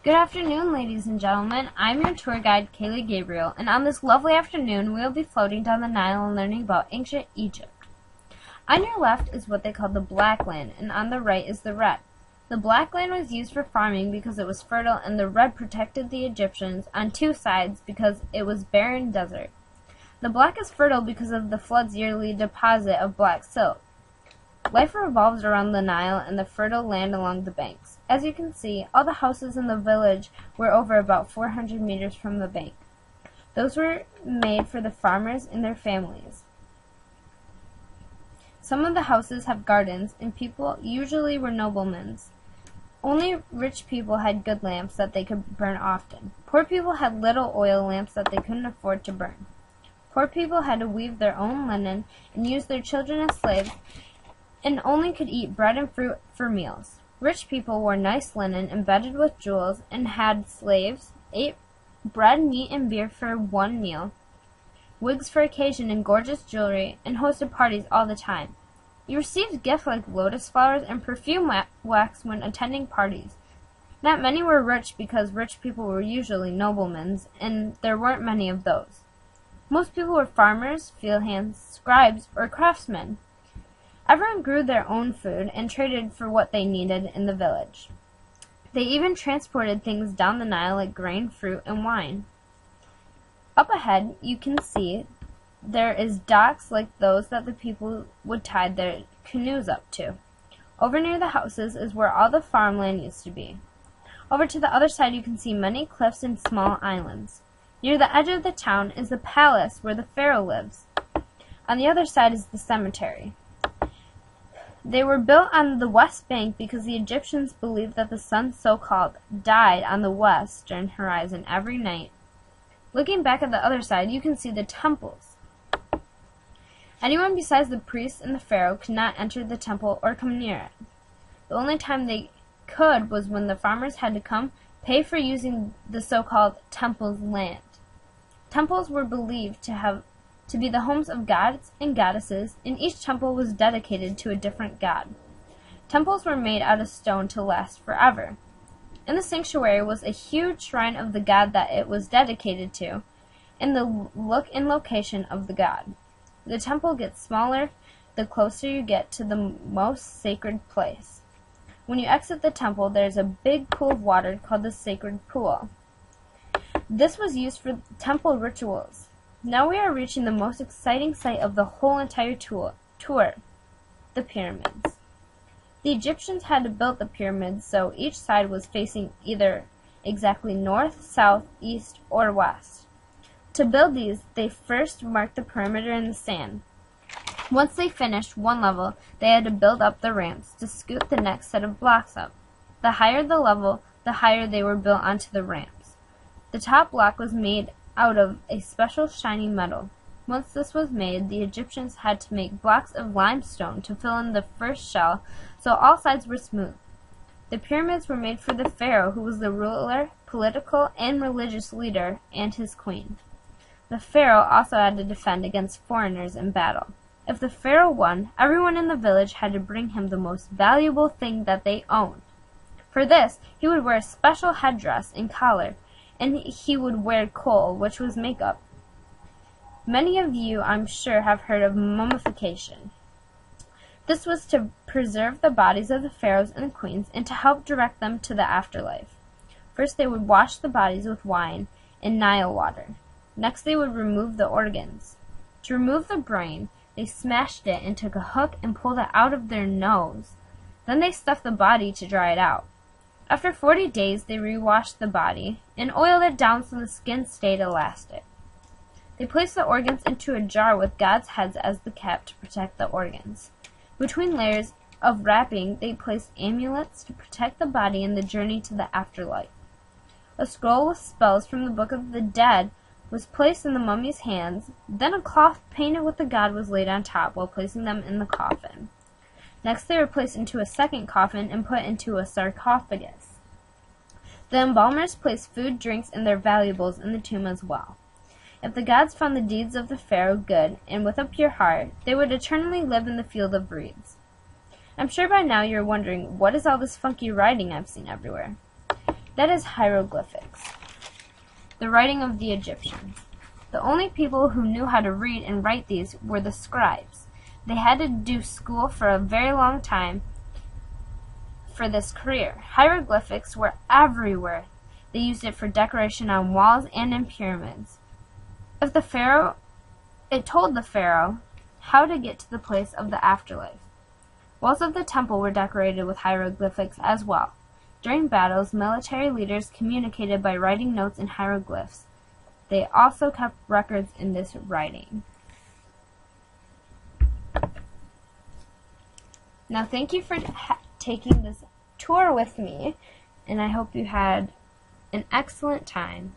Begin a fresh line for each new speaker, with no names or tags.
Good afternoon, ladies and gentlemen. I'm your tour guide, Kaylee Gabriel, and on this lovely afternoon, we will be floating down the Nile and learning about ancient Egypt. On your left is what they call the black land, and on the right is the red. The black land was used for farming because it was fertile, and the red protected the Egyptians on two sides because it was barren desert. The black is fertile because of the flood's yearly deposit of black silt. Life revolves around the Nile and the fertile land along the banks. As you can see, all the houses in the village were over about 400 meters from the bank. Those were made for the farmers and their families. Some of the houses have gardens, and people usually were noblemen's. Only rich people had good lamps that they could burn often. Poor people had little oil lamps that they couldn't afford to burn. Poor people had to weave their own linen and use their children as slaves, and only could eat bread and fruit for meals. Rich people wore nice linen embedded with jewels and had slaves, ate bread, meat, and beer for one meal, wigs for occasion and gorgeous jewelry, and hosted parties all the time. You received gifts like lotus flowers and perfume wax when attending parties. Not many were rich because rich people were usually noblemen, and there weren't many of those. Most people were farmers, field hands, scribes, or craftsmen. Everyone grew their own food and traded for what they needed in the village. They even transported things down the Nile like grain, fruit, and wine. Up ahead, you can see there is docks like those that the people would tie their canoes up to. Over near the houses is where all the farmland used to be. Over to the other side, you can see many cliffs and small islands. Near the edge of the town is the palace where the pharaoh lives. On the other side is the cemetery. They were built on the west bank because the Egyptians believed that the sun, so-called, died on the western horizon every night. Looking back at the other side, you can see the temples. Anyone besides the priests and the pharaoh could not enter the temple or come near it. The only time they could was when the farmers had to come pay for using the so-called temple's land. Temples were believed to be the homes of gods and goddesses, and each temple was dedicated to a different god. Temples were made out of stone to last forever. In the sanctuary was a huge shrine of the god that it was dedicated to, and the look and location of the god. The temple gets smaller the closer you get to the most sacred place. When you exit the temple, there is a big pool of water called the sacred pool. This was used for temple rituals. Now we are reaching the most exciting sight of the whole entire tour, the pyramids. The Egyptians had to build the pyramids so each side was facing either exactly north, south, east, or west. To build these, they first marked the perimeter in the sand. Once they finished one level, they had to build up the ramps to scoot the next set of blocks up. The higher the level, the higher they were built onto the ramps. The top block was made out of a special shiny metal. Once this was made, the Egyptians had to make blocks of limestone to fill in the first shell so all sides were smooth. The pyramids were made for the pharaoh, who was the ruler, political, and religious leader, and his queen. The pharaoh also had to defend against foreigners in battle. If the pharaoh won, everyone in the village had to bring him the most valuable thing that they owned. For this, he would wear a special headdress and collar, and he would wear kohl, which was makeup. Many of you, I'm sure, have heard of mummification. This was to preserve the bodies of the pharaohs and queens and to help direct them to the afterlife. First, they would wash the bodies with wine and Nile water. Next, they would remove the organs. To remove the brain, they smashed it and took a hook and pulled it out of their nose. Then they stuffed the body to dry it out. After 40 days, they re-washed the body and oiled it down so the skin stayed elastic. They placed the organs into a jar with God's heads as the cap to protect the organs. Between layers of wrapping, they placed amulets to protect the body in the journey to the afterlife. A scroll with spells from the Book of the Dead was placed in the mummy's hands. Then a cloth painted with the god was laid on top while placing them in the coffin. Next, they were placed into a second coffin and put into a sarcophagus. The embalmers placed food, drinks, and their valuables in the tomb as well. If the gods found the deeds of the pharaoh good and with a pure heart, they would eternally live in the field of reeds. I'm sure by now you're wondering, what is all this funky writing I've seen everywhere? That is hieroglyphics, the writing of the Egyptians. The only people who knew how to read and write these were the scribes. They had to do school for a very long time for this career. Hieroglyphics were everywhere. They used it for decoration on walls and in pyramids. It told the pharaoh how to get to the place of the afterlife. Walls of the temple were decorated with hieroglyphics as well. During battles, military leaders communicated by writing notes in hieroglyphs. They also kept records in this writing. Now, thank you for taking this tour with me, and I hope you had an excellent time.